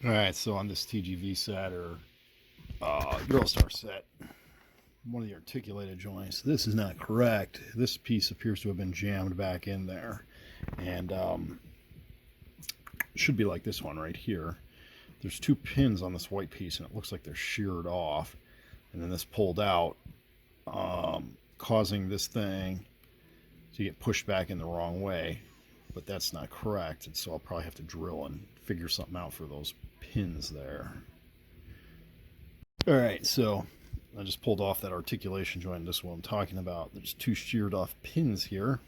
Alright, so on this TGV set or Eurostar set, one of the articulated joints, this is not correct. This piece appears to have been jammed back in there. And it should be like this one right here. There's two pins on this white piece, and it looks like they're sheared off. And then this pulled out, causing this thing to get pushed back in the wrong way. But that's not correct, and so I'll probably have to drill and figure something out for those pins there. Alright, so I just pulled off that articulation joint. This is what I'm talking about. There's two sheared off pins here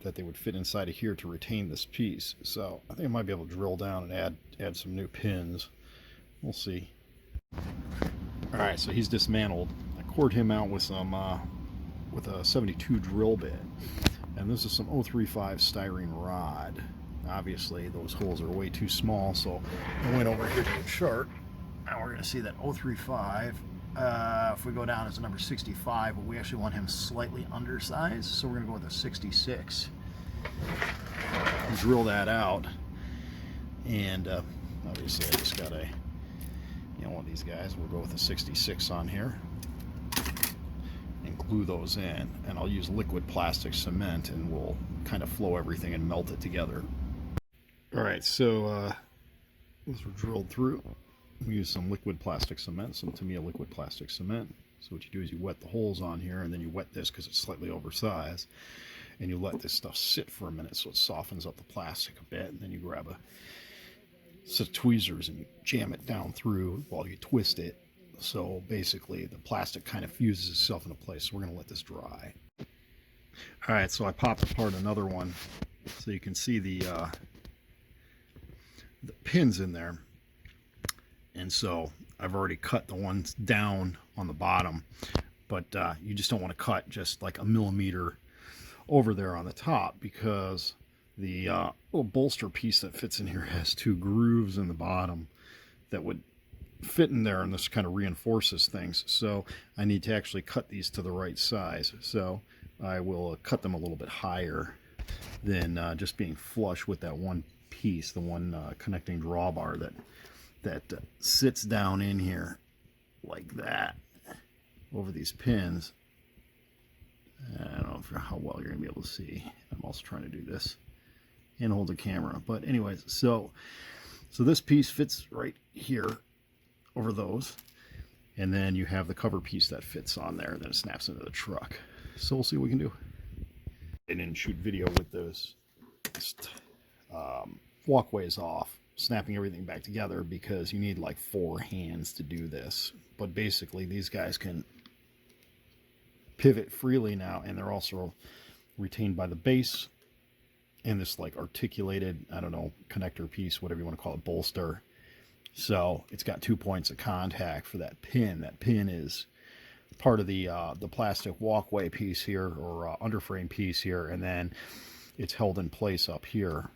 that they would fit inside of here to retain this piece. So I think I might be able to drill down and add some new pins. We'll see. Alright, so he's dismantled. I cored him out with some with a 72 drill bit. And this is some 035 styrene rod. Obviously, those holes are way too small, so I went over here to the chart. Now we're going to see that 035, if we go down as a number 65, but we actually want him slightly undersized, so we're going to go with a 66. Drill that out, and obviously I just got one of these guys. We'll go with a 66 on here. And glue those in, and I'll use liquid plastic cement, and we'll kind of flow everything and melt it together. Alright, so those were drilled through. We use some liquid plastic cement, some Tamiya liquid plastic cement. So what you do is you wet the holes on here, and then you wet this because it's slightly oversized, and you let this stuff sit for a minute so it softens up the plastic a bit, and then you grab a set of tweezers and you jam it down through while you twist it. So basically the plastic kind of fuses itself into place. So we're going to let this dry. Alright, so I popped apart another one so you can see the pins in there. And so I've already cut the ones down on the bottom, but you just don't want to cut just like a millimeter over there on the top, because the little bolster piece that fits in here has two grooves in the bottom that would fit in there, and this kind of reinforces things. So I need to actually cut these to the right size. So I will cut them a little bit higher than just being flush with that one piece, the one connecting drawbar that sits down in here like that over these pins. I don't know how well you're gonna be able to see. I'm also trying to do this and hold the camera, but anyways, so this piece fits right here over those, and then you have the cover piece that fits on there, and then it snaps into the truck. So we'll see what we can do. I didn't shoot video with those walkways off, snapping everything back together, because you need like 4 hands to do this. But basically these guys can pivot freely now, and they're also retained by the base and this like articulated, I don't know, connector piece, whatever you want to call it, bolster. So it's got 2 points of contact for that pin. That pin is part of the plastic walkway piece here, or underframe piece here, and then it's held in place up here.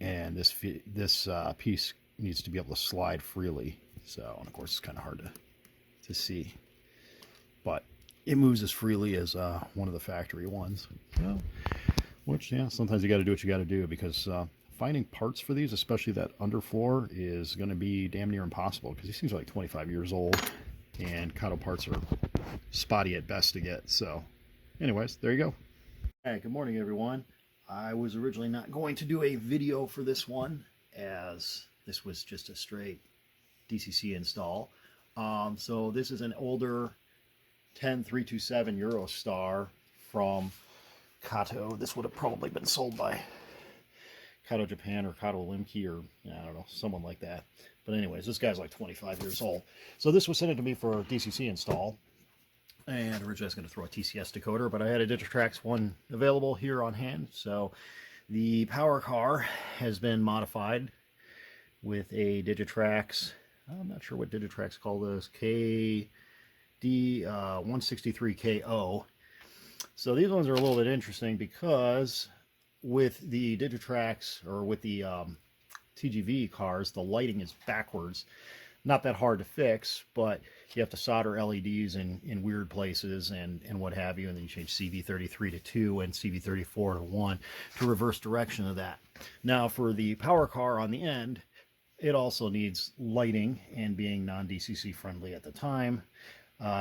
And this piece needs to be able to slide freely. So, and of course, it's kind of hard to see, but it moves as freely as one of the factory ones. So, which, yeah, sometimes you got to do what you got to do, because finding parts for these, especially that underfloor, is going to be damn near impossible, because these things are like 25 years old, and Kato parts are spotty at best to get. So anyways, there you go. All right, good morning everyone. I was originally not going to do a video for this one, as this was just a straight DCC install. So this is an older 10327 Eurostar from Kato. This would have probably been sold by Kato Japan or Kato Limke, or I don't know, someone like that. But anyways, this guy's like 25 years old. So this was sent in to me for a DCC install. And originally I was going to throw a TCS decoder, but I had a Digitrax one available here on hand. So the power car has been modified with a Digitrax, I'm not sure what Digitrax called this, DN163K0. So these ones are a little bit interesting, because with the Digitrax, or with the TGV cars, the lighting is backwards. Not that hard to fix, but you have to solder LEDs in weird places and what have you, and then you change CV33 to 2 and CV34 to 1 to reverse direction of that. Now for the power car on the end, it also needs lighting and being non-DCC friendly at the time.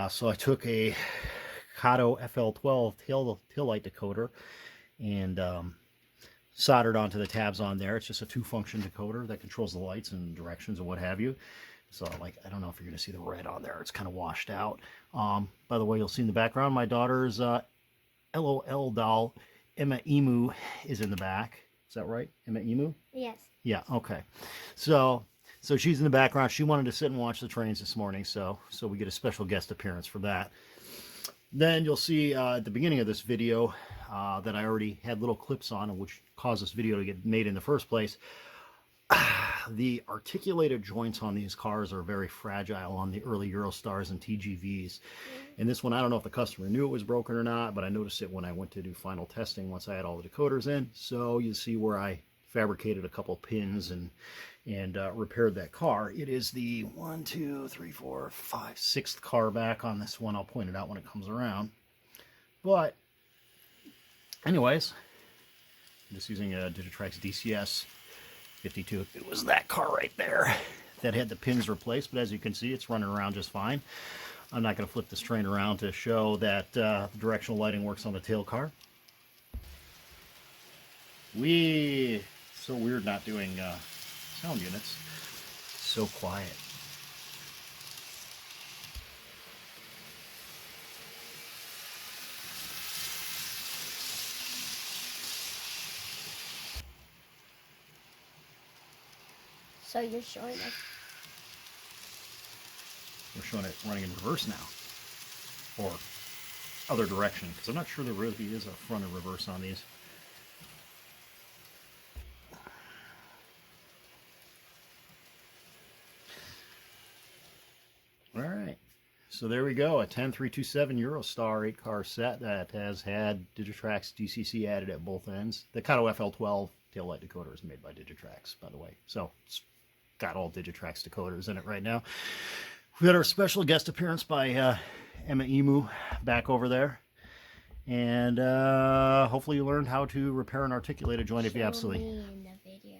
So I took a Kato FL12 tail light decoder and soldered onto the tabs on there. It's just a 2-function decoder that controls the lights and directions and what have you. So, like, I don't know if you're going to see the red on there. It's kind of washed out. By the way, you'll see in the background, my daughter's LOL doll, Anywhoo, is in the back. Is that right? Anywhoo? Yes. Yeah, okay. So she's in the background. She wanted to sit and watch the trains this morning, so we get a special guest appearance for that. Then you'll see at the beginning of this video that I already had little clips on, which caused this video to get made in the first place. The articulated joints on these cars are very fragile on the early Eurostars and TGVs. And this one, I don't know if the customer knew it was broken or not, but I noticed it when I went to do final testing once I had all the decoders in. So you see where I fabricated a couple pins and repaired that car. It is the 1, 2, 3, 4, 5, 6th car back on this one. I'll point it out when it comes around. But anyways, I'm just using a Digitrax DCS 52. It was that car right there that had the pins replaced, but as you can see, it's running around just fine. I'm not going to flip this train around to show that the directional lighting works on the tail car. So weird not doing sound units. So quiet. So you're showing us. We're showing it running in reverse now, or other direction, because I'm not sure there really is a front and reverse on these. All right, so there we go, a 10327 Eurostar 8-car set that has had Digitrax DCC added at both ends. The Kato FL12 taillight decoder is made by Digitrax, by the way, so it's got all Digitrax decoders in it right now. We had our special guest appearance by Anywhoo back over there. And hopefully you learned how to repair an articulated joint if you absolutely. Show me in the video.